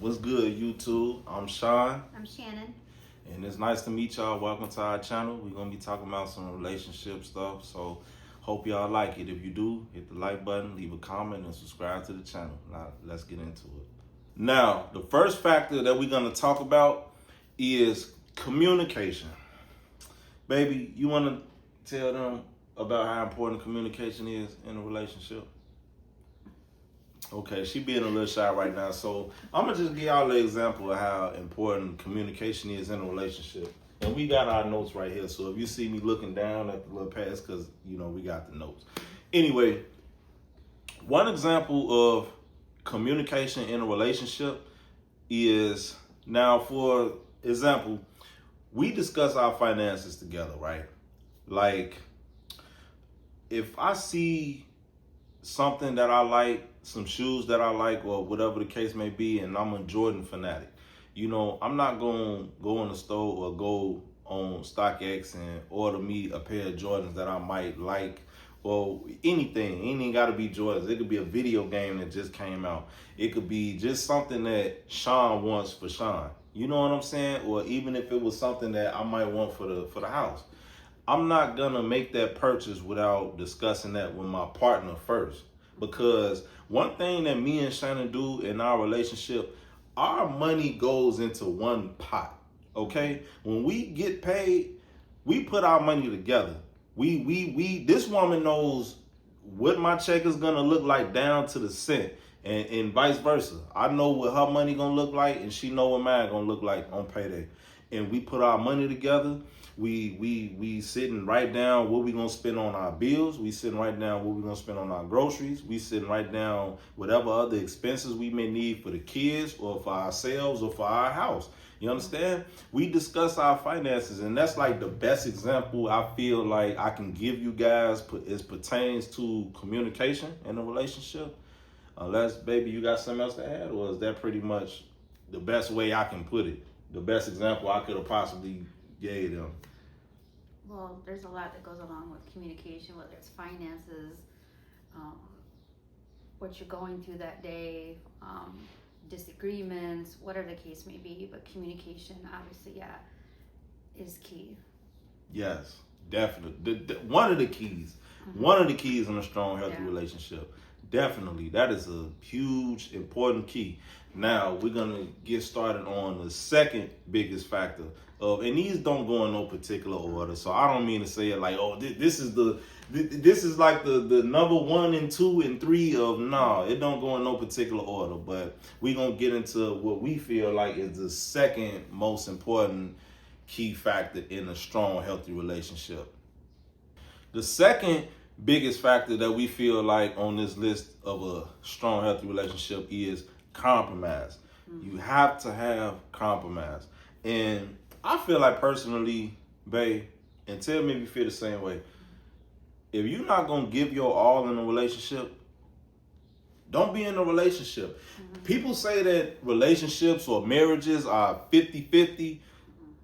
What's good, YouTube? I'm Sean, I'm Shannon. and it's nice to meet y'all. Welcome to our channel. We're gonna be talking about some relationship stuff, so hope y'all like it. If you do, hit the like button, leave a comment, and subscribe to the channel. Now, let's get into it. Now, the first factor that we're gonna talk about is communication. Baby, you wanna tell them about how important communication is in a relationship? Okay, she being a little shy right now, so I'm gonna just give y'all an example of how important communication is in a relationship. And we got our notes right here, so if you see me looking down at the little pads, because we got the notes. Anyway, one example of communication in a relationship is, now for example, we discuss our finances together, right? Like, if I see something that I like, some shoes that I like, or whatever the case may be, and I'm a Jordan fanatic, I'm not going to go in the store or go on StockX and order me a pair of Jordans that I might like, or anything. It ain't got to be Jordans. It could be a video game that just came out. It could be just something that Sean wants for Sean. You know what I'm saying? Or even if it was something that I might want for the house. I'm not gonna make that purchase without discussing that with my partner first. Because one thing that me and Shannon do in our relationship, our money goes into one pot. Okay? When we get paid, we put our money together. We this woman knows what my check is gonna look like down to the cent. And vice versa. I know what her money gonna look like, and she know what mine gonna look like on payday. And we put our money together. We sitting right down what we gonna spend on our bills. We sitting right down what we gonna spend on our groceries. We sitting right down whatever other expenses we may need for the kids or for ourselves or for our house. You understand? We discuss our finances, and that's like the best example I feel like I can give you guys as pertains to communication in a relationship. Unless, baby, you got something else to add, or is that pretty much the best way I can put it? The best example I could have possibly gave them. Well, there's a lot that goes along with communication, whether it's finances, um, what you're going through that day, disagreements, whatever the case may be. But communication, obviously, yeah, is key. Yes, definitely. One of the keys. One of the keys in a strong, healthy relationship. Definitely. That is a huge, important key. Now, we're going to get started on the second biggest factor of, and these don't go in no particular order. So I don't mean to say it like, oh, this is like the number 1 and 2 and 3 of, no, it don't go in no particular order. But we're going to get into what we feel like is the second most important key factor in a strong, healthy relationship. The second biggest factor that we feel like on this list of a strong, healthy relationship is compromise. You have to have compromise. And I feel like personally, babe, and tell me if you feel the same way, if you're not going to give your all in a relationship, don't be in a relationship. People say that relationships or marriages are 50-50.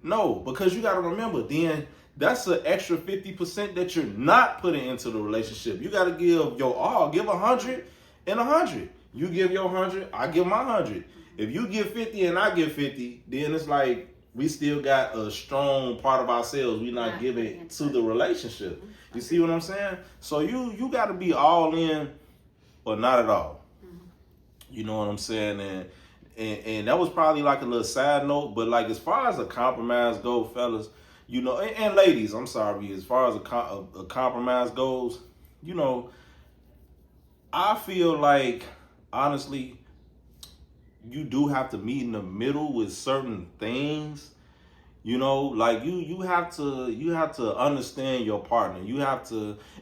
No, because you got to remember, then that's an extra 50% that you're not putting into the relationship. You got to give your all. Give 100 and 100. You give your 100, I give my 100. If you give 50 and I give 50, then it's like we still got a strong part of ourselves we're not giving to the relationship. You see what I'm saying? So you got to be all in or not at all. You know what I'm saying? And that was probably like a little side note, but like as far as a compromise goes, fellas, and ladies, I'm sorry, as far as a compromise goes, I feel like, honestly, you do have to meet in the middle with certain things. Like you have to understand your partner.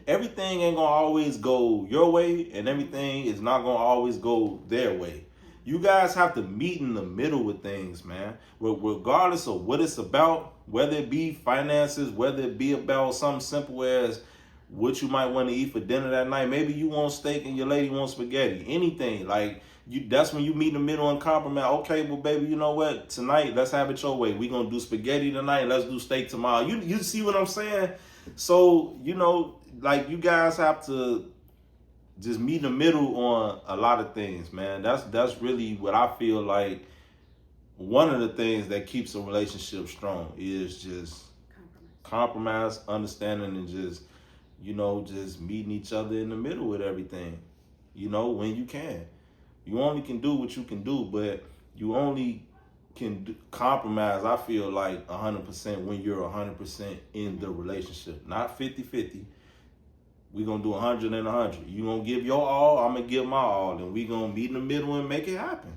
Everything ain't gonna always go your way, and everything is not gonna always go their way. You guys have to meet in the middle with things, man. Regardless of what it's about, whether it be finances, whether it be about something simple as what you might want to eat for dinner that night. Maybe you want steak and your lady wants spaghetti. Anything. Like, that's when you meet in the middle and compromise. Okay, well, baby, you know what? Tonight, let's have it your way. We're going to do spaghetti tonight. Let's do steak tomorrow. You see what I'm saying? So, like, you guys have to just meet in the middle on a lot of things, man. That's really what I feel like one of the things that keeps a relationship strong is just compromise, understanding, and just, just meeting each other in the middle with everything, when you can. You only can do what you can do, but you only can compromise, I feel like, 100% when you're 100% in the relationship. Not 50-50. We're going to do 100 and 100. You're going to give your all, I'm going to give my all, and we're going to meet in the middle and make it happen.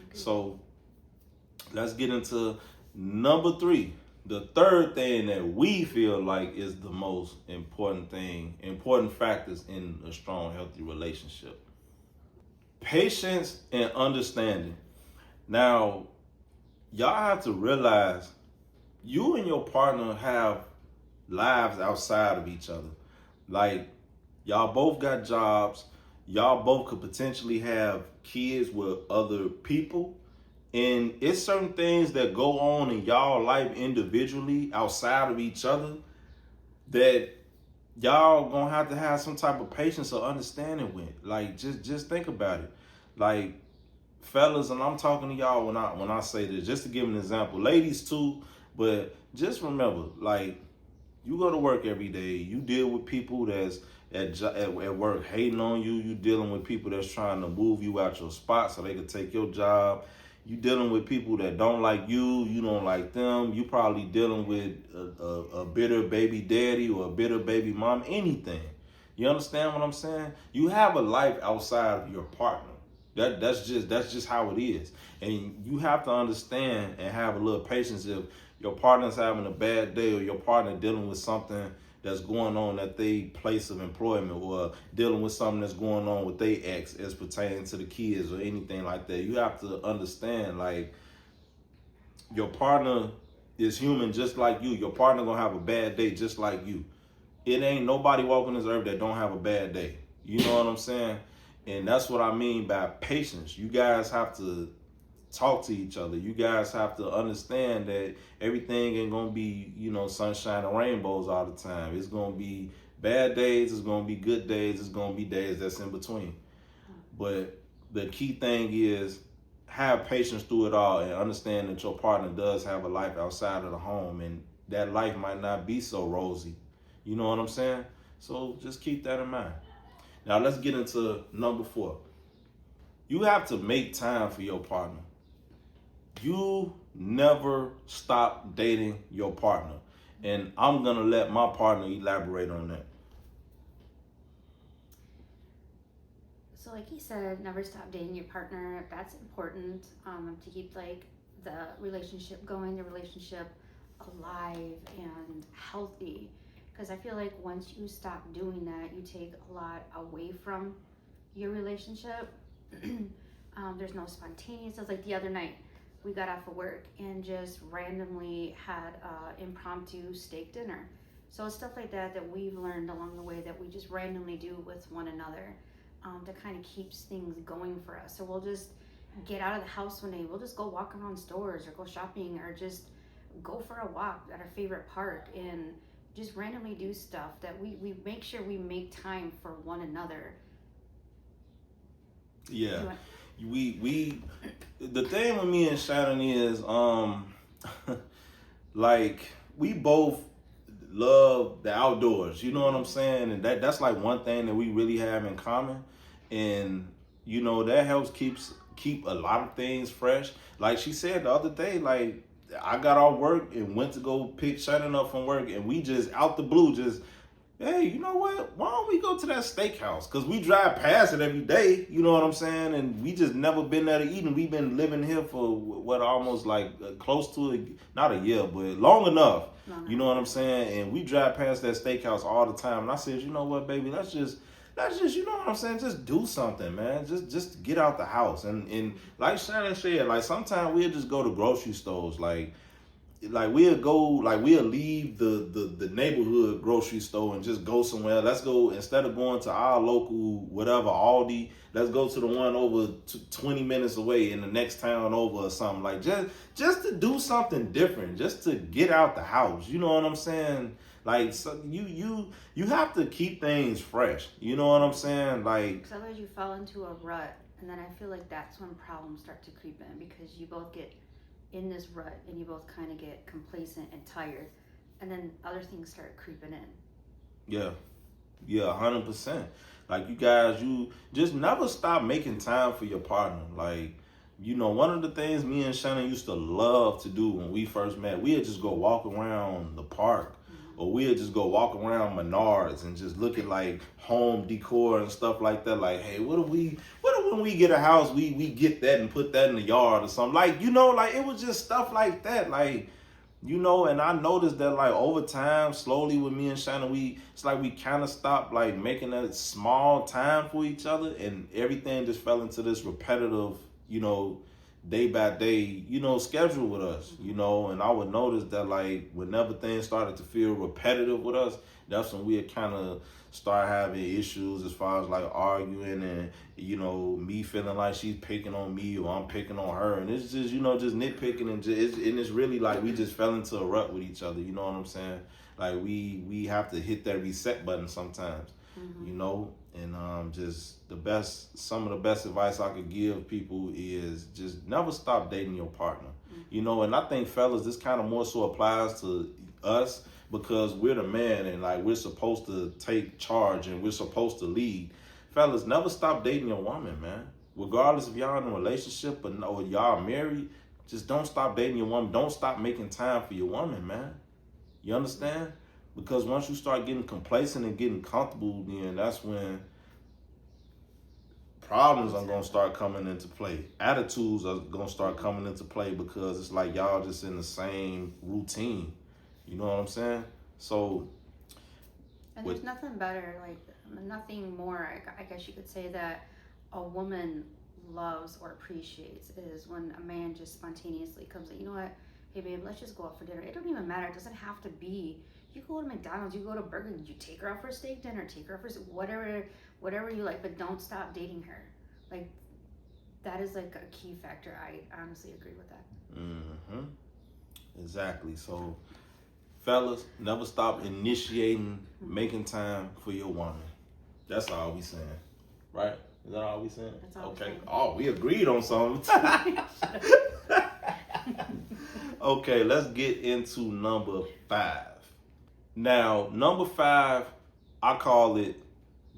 Okay. So let's get into number 3. The third thing that we feel like is the most important factors in a strong, healthy relationship. Patience and understanding. Now, y'all have to realize you and your partner have lives outside of each other. Like, y'all both got jobs. Y'all both could potentially have kids with other people. And it's certain things that go on in y'all life individually outside of each other that y'all gonna have to have some type of patience or understanding with. Like, just think about it. Like, fellas, and I'm talking to y'all when I say this, just to give an example. Ladies too, but just remember, like, you go to work every day. You deal with people that's at work hating on you. You dealing with people that's trying to move you out your spot so they can take your job. You dealing with people that don't like you. You don't like them. You probably dealing with a bitter baby daddy or a bitter baby mom, anything. You understand what I'm saying? You have a life outside of your partner. That's just how it is. And you have to understand and have a little patience if your partner's having a bad day or your partner dealing with something that's going on at their place of employment or dealing with something that's going on with their ex as pertaining to the kids or anything like that. You have to understand, like, your partner is human just like you. Your partner gonna have a bad day just like you. It ain't nobody walking this earth that don't have a bad day. You know what I'm saying? And that's what I mean by patience. You guys have to talk to each other. You guys have to understand that everything ain't gonna be, sunshine and rainbows all the time. It's gonna be bad days, it's gonna be good days, it's gonna be days that's in between. But the key thing is have patience through it all and understand that your partner does have a life outside of the home, and that life might not be so rosy. You know what I'm saying? So just keep that in mind. Now let's get into number 4. You have to make time for your partner. You never stop dating your partner. And I'm going to let my partner elaborate on that. So like he said, never stop dating your partner. That's important to keep like the relationship going, the relationship alive and healthy. Because I feel like once you stop doing that, you take a lot away from your relationship. There's no spontaneous. It's like the other night, we got off of work and just randomly had impromptu steak dinner. So stuff like that we've learned along the way that we just randomly do with one another to kind of keeps things going for us. So we'll just get out of the house one day. We'll just go walk around stores or go shopping or just go for a walk at our favorite park and just randomly do stuff that we make sure we make time for one another. Yeah. We the thing with me and Shannon is like we both love the outdoors, you know what I'm saying? And that's like one thing that we really have in common. And that helps keep a lot of things fresh. Like she said the other day, like I got off work and went to go pick Shannon up from work, and we just out the blue hey, you know what? Why don't we go to that steakhouse? Because we drive past it every day, you know what I'm saying? And we just never been there to eat. And we've been living here for almost like close to not a year, but long enough. You know what I'm saying? And we drive past that steakhouse all the time. And I said, you know what, baby, let's just, you know what I'm saying? Just do something, man. Just get out the house. And like Shannon said, like sometimes we'll just go to grocery stores, like we'll leave the neighborhood grocery store and just go somewhere. Let's go, instead of going to our local whatever Aldi, let's go to the one over 20 minutes away in the next town over or something. Like just to do something different, just to get out the house. You know what I'm saying? Like so you have to keep things fresh. You know what I'm saying? Like, because otherwise you fall into a rut And then I feel like that's when problems start to creep in because you both get in this rut and you both kind of get complacent and tired. And then other things start creeping in. Yeah. Yeah, 100%. Like, you guys, you just never stop making time for your partner. Like, one of the things me and Shannon used to love to do when we first met, we'd just go walk around the park, or we'd just go walk around Menards and just look at like home decor and stuff like that. Like, hey, what if when we get a house, we get that and put that in the yard or something? Like, like it was just stuff like that. Like, and I noticed that like over time, slowly with me and Shannon, it's like we kind of stopped like making that small time for each other, and everything just fell into this repetitive, day by day, schedule with us, and I would notice that like whenever things started to feel repetitive with us, that's when we kind of start having issues as far as like arguing and, me feeling like she's picking on me or I'm picking on her. And it's just, just nitpicking and it's really like we just fell into a rut with each other. You know what I'm saying? Like we have to hit that reset button sometimes, and just some of the best advice I could give people is just never stop dating your partner. And I think fellas, this kind of more so applies to us because we're the man and like we're supposed to take charge and we're supposed to lead. Fellas, never stop dating your woman, man. Regardless if y'all in a relationship or y'all married, just don't stop dating your woman. Don't stop making time for your woman, man. You understand? Because once you start getting complacent and getting comfortable, then that's when problems are going to start coming into play. Attitudes are going to start coming into play because it's like y'all just in the same routine. You know what I'm saying? So. And there's nothing better, like nothing more, I guess you could say, that a woman loves or appreciates is when a man just spontaneously comes in. You know what? Hey babe, let's just go out for dinner. It don't even matter. It doesn't have to be. You go to McDonald's, you go to Burger King, you take her out for a steak dinner, take her out for whatever you like, but don't stop dating her. Like, that is like a key factor. I honestly agree with that. Exactly. So, fellas, never stop initiating, making time for your woman. That's all we saying, right? Is that all we saying? That's all. Okay. Oh, we agreed on something. Okay, let's get into number 5. Now, number 5, I call it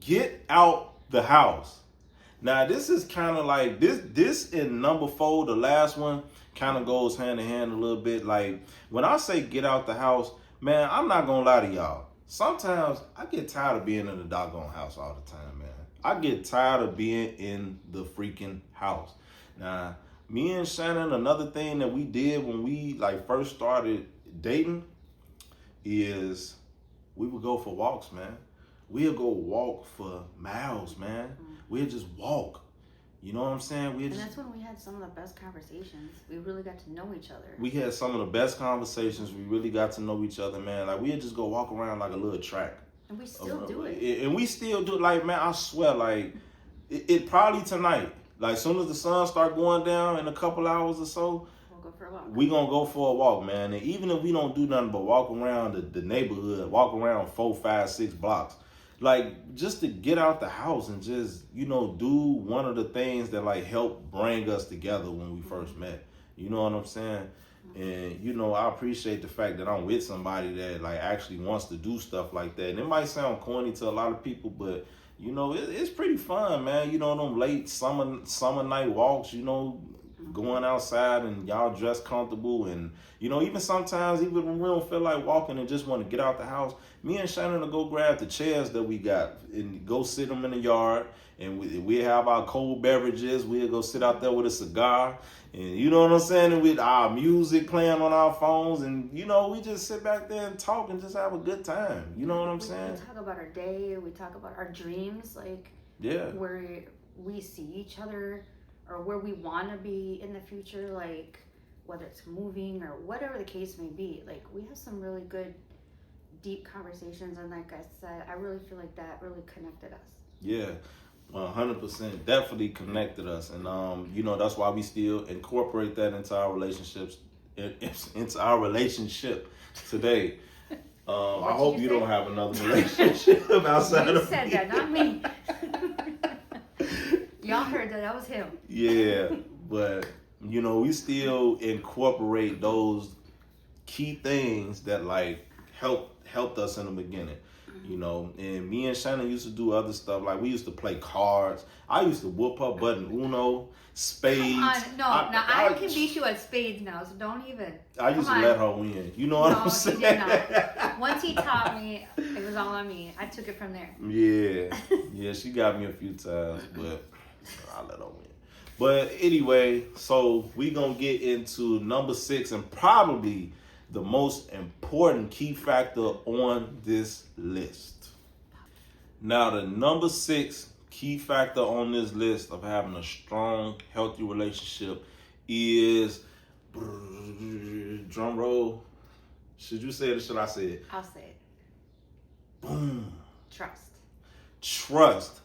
get out the house. Now, this is kind of like this in number 4, the last one, kind of goes hand in hand a little bit. Like, when I say get out the house, man, I'm not gonna lie to y'all. Sometimes I get tired of being in the doggone house all the time, man. I get tired of being in the freaking house. Now, me and Shannon, another thing that we did when we like first started dating is we would go for walks, man. We'll go walk for miles, man. We'll just walk. You know what I'm saying? And that's when we had some of the best conversations. We really got to know each other. We had some of the best conversations. We really got to know each other, man. Like, we'd just go walk around like a little track. And we still do it. And we still do it. Like, man, I swear, like, it probably tonight. Like, as soon as the sun start going down in a couple hours or so, we'll go for a walk. We gonna go for a walk, man. And even if we don't do nothing but walk around the neighborhood, walk around 4, 5, 6 blocks, like, just to get out the house and just, do one of the things that, like, helped bring us together when we first met. You know what I'm saying? And, I appreciate the fact that I'm with somebody that, like, actually wants to do stuff like that. And it might sound corny to a lot of people, but, it's pretty fun, man. Them late summer night walks, going outside and y'all dress comfortable. And, even sometimes, even when we don't feel like walking and just want to get out the house, me and Shannon will go grab the chairs that we got and go sit them in the yard. And we have our cold beverages. We'll go sit out there with a cigar. And you know what I'm saying? And with our music playing on our phones. And, we just sit back there and talk and just have a good time. You know what I'm saying? We talk about our day. We talk about our dreams. Like, where we see each other or where we want to be in the future. Like, whether it's moving or whatever the case may be. Like, we have some really good, deep conversations. And like I said, I really feel like that really connected us. Yeah. 100% definitely connected us, and that's why we still incorporate that into our relationships, into our relationship today. I hope you don't have another relationship outside you of said me. that, not me. Y'all heard that was him. Yeah, but you know, we still incorporate those key things that like helped us in the beginning. You know, and me and Shannon used to do other stuff. Like we used to play cards. I used to whoop her butt in Uno, spades. Come on. No, I can beat you at spades now, so don't even. I used to let her win. You know what I'm saying? No, he did not. Once he taught me, it was all on me. I took it from there. Yeah, she got me a few times, but I let her win. But anyway, so we gonna get into number 6 and probably the most important key factor on this list. Now, the number 6 key factor on this list of having a strong, healthy relationship is, drum roll. Should you say it or should I say it? I'll say it. Boom. Trust.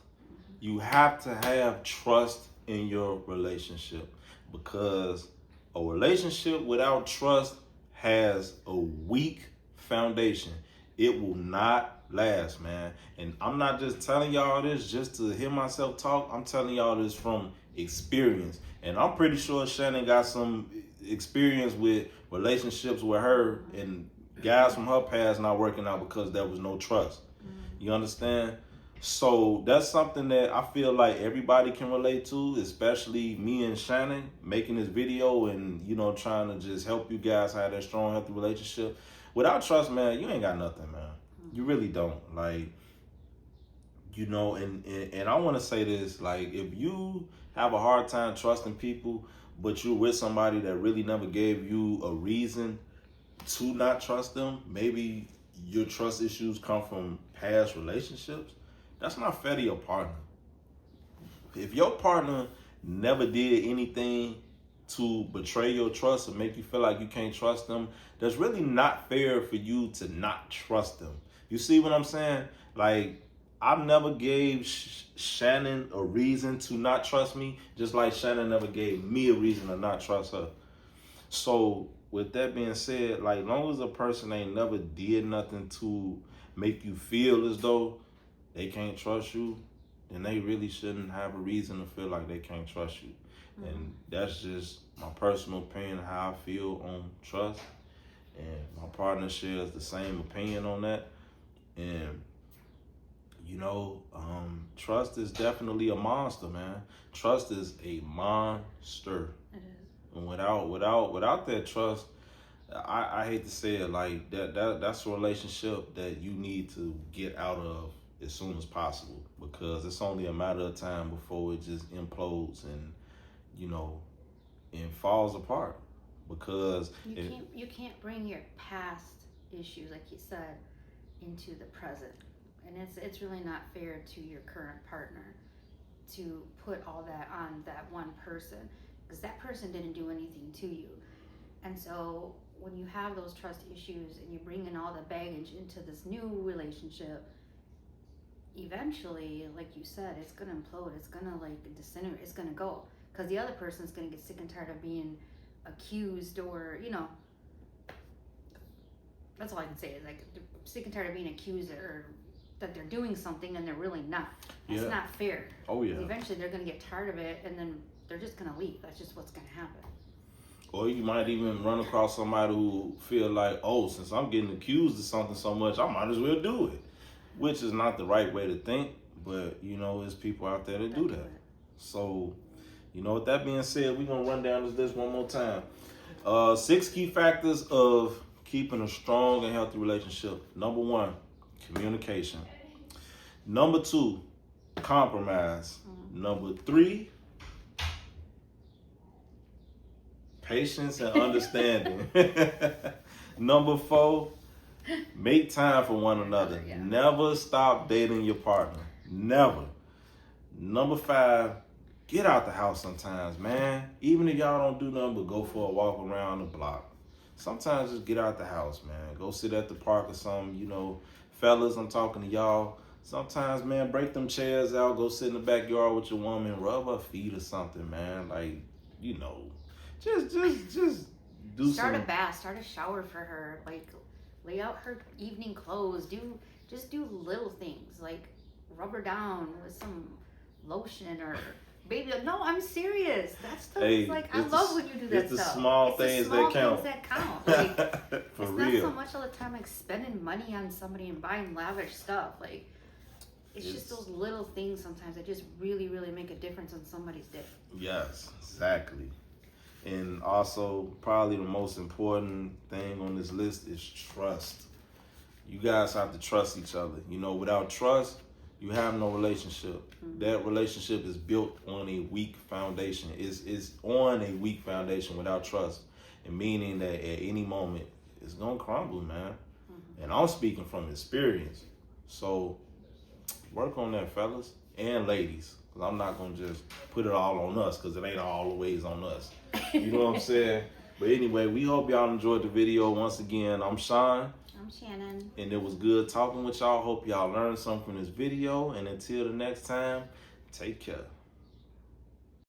You have to have trust in your relationship, because a relationship without trust has a weak foundation. It will not last, man. And I'm not just telling y'all this just to hear myself talk. I'm telling y'all this from experience. And I'm pretty sure Shannon got some experience with relationships with her and guys from her past not working out because there was no trust. You understand? So that's something that I feel like everybody can relate to, especially me and Shannon making this video and, you know, trying to just help you guys have that strong, healthy relationship. Without trust, man, you ain't got nothing, man. You really don't. Like, you know, and I want to say this, like, if you have a hard time trusting people, but you're with somebody that really never gave you a reason to not trust them, maybe your trust issues come from past relationships, that's not fair to your partner. If your partner never did anything to betray your trust or make you feel like you can't trust them, that's really not fair for you to not trust them. You see what I'm saying? Like, I never gave Shannon a reason to not trust me, just like Shannon never gave me a reason to not trust her. So with that being said, like, long as a person ain't never did nothing to make you feel as though they can't trust you, then they really shouldn't have a reason to feel like they can't trust you. And that's just my personal opinion of how I feel on trust. And my partner shares the same opinion on that. And, you know, trust is definitely a monster, man. Trust is a monster. It is. And without that trust, I hate to say it, like that's a relationship that you need to get out of as soon as possible, because it's only a matter of time before it just implodes and, you know, and falls apart. Because you can't bring your past issues, like you said, into the present, and it's really not fair to your current partner to put all that on that one person, because that person didn't do anything to you. And so when you have those trust issues and you bring in all the baggage into this new relationship, eventually, like you said, it's gonna implode. It's gonna like disintegrate. It's gonna go, because the other person's gonna get sick and tired of being accused, or, you know, that's all I can say is, like, they're sick and tired of being accused, or that they're doing something and they're really not. That's not fair. Oh yeah. Eventually they're gonna get tired of it, and then they're just gonna leave. That's just what's gonna happen. Or you might even run across somebody who feel like, oh, since I'm getting accused of something so much, I might as well do it. Which is not the right way to think, but, you know, there's people out there that do that. So, you know, with that being said, we're going to run down this list one more time. 6 key factors of keeping a strong and healthy relationship. Number 1, communication. Number 2, compromise. Number 3, patience and understanding. Number 4, make time for one another. Yeah. Never stop dating your partner. Never. Number 5, get out the house sometimes, man. Even if y'all don't do nothing but go for a walk around the block. Sometimes just get out the house, man. Go sit at the park or something. You know, fellas, I'm talking to y'all. Sometimes, man, break them chairs out. Go sit in the backyard with your woman. Rub her feet or something, man. Like, you know, just do Start some. a bath. Start a shower for her. Like, lay out her evening clothes. Do little things, like rub her down with some lotion, or baby, no, I'm serious. That stuff Hey, is like, I it's love the- when you do that it's the stuff. small It's the things small that count. things that count. Like, For it's real. not so much all the time like spending money on somebody and buying lavish stuff. Like, it's just those little things sometimes that just really, really make a difference on somebody's day. Yes, exactly. And also, probably the most important thing on this list is trust. You guys have to trust each other. You know, without trust, you have no relationship. That relationship is built on a weak foundation. It's on a weak foundation without trust. And meaning that at any moment, it's going to crumble, man. And I'm speaking from experience. So, work on that, fellas and ladies. Because I'm not going to just put it all on us, because it ain't always on us. You know what I'm saying? But anyway, we hope y'all enjoyed the video. Once again, I'm Sean. I'm Shannon. And it was good talking with y'all. Hope y'all learned something from this video. And until the next time, take care.